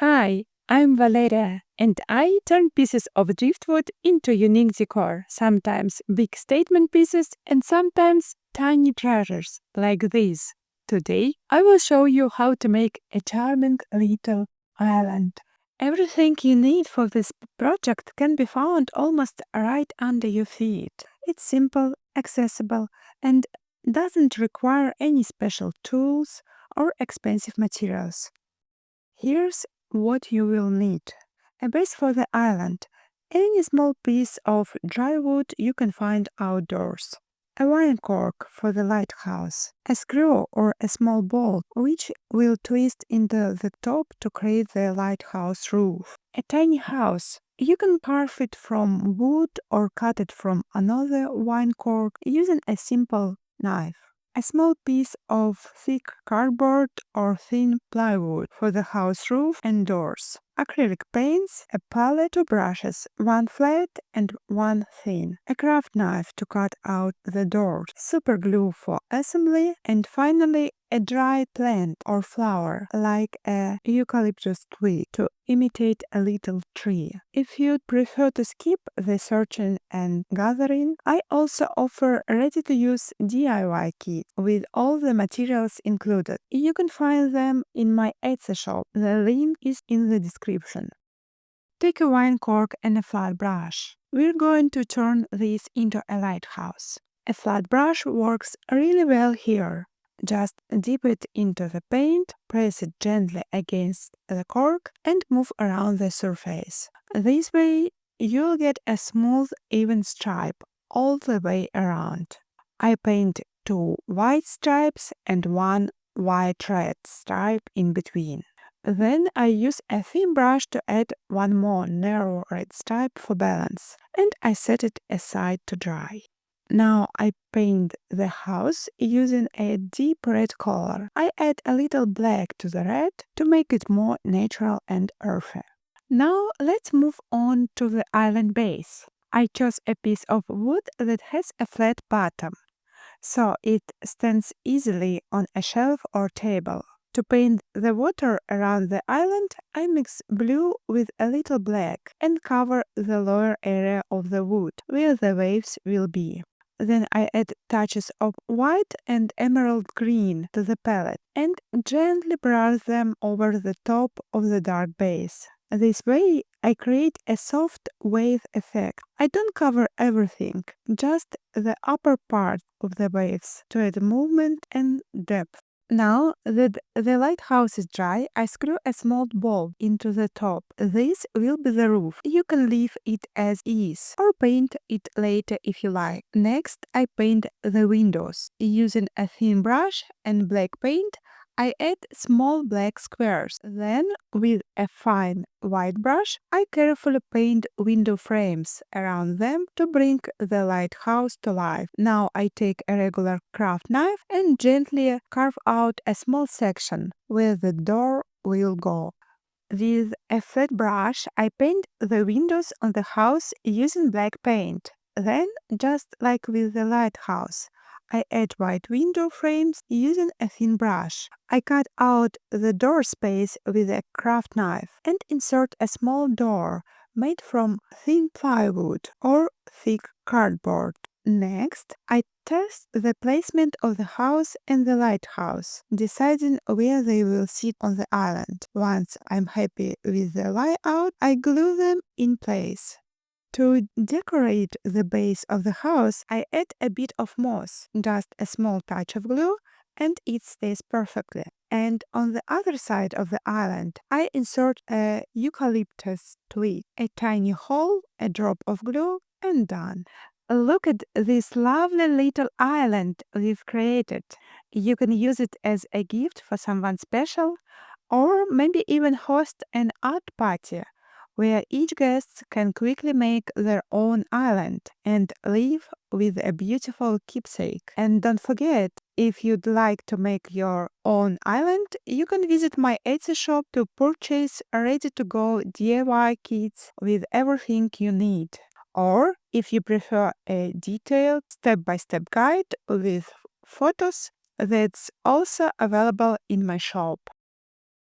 Hi, I'm Valeria, and I turn pieces of driftwood into unique decor, sometimes big statement pieces and sometimes tiny treasures like these. Today, I will show you how to make a charming little island. Everything you need for this project can be found almost right under your feet. It's simple, accessible, and doesn't require any special tools or expensive materials. Here's what you will need: a base for the island, any small piece of dry wood you can find outdoors, a wine cork for the lighthouse, a screw or a small bolt which will twist into the top to create the lighthouse roof, a tiny house. You can carve it from wood or cut it from another wine cork using a simple knife. A small piece of thick cardboard or thin plywood for the house roof and doors. Acrylic paints, a palette, two brushes, one flat and one thin. A craft knife to cut out the doors. Super glue for assembly. And finally, a dry plant or flower like a eucalyptus twig to imitate a little tree. If you'd prefer to skip the searching and gathering, I also offer a ready-to-use DIY kit with all the materials included. You can find them in my Etsy shop. The link is in the description. Take a wine cork and a flat brush. We're going to turn this into a lighthouse. A flat brush works really well here. Just dip it into the paint, press it gently against the cork, and move around the surface. This way, you'll get a smooth, even stripe all the way around. I paint two white stripes and one white red stripe in between. Then I use a thin brush to add one more narrow red stripe for balance, and I set it aside to dry. Now I paint the house using a deep red color. I add a little black to the red to make it more natural and earthy. Now let's move on to the island base. I chose a piece of wood that has a flat bottom, so it stands easily on a shelf or table. To paint the water around the island, I mix blue with a little black and cover the lower area of the wood where the waves will be. Then I add touches of white and emerald green to the palette and gently brush them over the top of the dark base. This way, I create a soft wave effect. I don't cover everything, just the upper part of the waves to add movement and depth. Now that the lighthouse is dry, I screw a small bolt into the top. This will be the roof. You can leave it as is or paint it later if you like. Next, I paint the windows. Using a thin brush and black paint, I add small black squares. Then, with a fine white brush, I carefully paint window frames around them to bring the lighthouse to life. Now I take a regular craft knife and gently carve out a small section where the door will go. With a flat brush, I paint the windows on the house using black paint. Then, just like with the lighthouse, I add white window frames using a thin brush. I cut out the door space with a craft knife and insert a small door made from thin plywood or thick cardboard. Next, I test the placement of the house and the lighthouse, deciding where they will sit on the island. Once I'm happy with the layout, I glue them in place. To decorate the base of the house, I add a bit of moss, just a small touch of glue, and it stays perfectly. And on the other side of the island, I insert a eucalyptus twig, a tiny hole, a drop of glue, and done. Look at this lovely little island we've created. You can use it as a gift for someone special, or maybe even host an art party where each guest can quickly make their own island and leave with a beautiful keepsake. And don't forget, if you'd like to make your own island, you can visit my Etsy shop to purchase ready-to-go DIY kits with everything you need. Or, if you prefer a detailed step-by-step guide with photos, that's also available in my shop.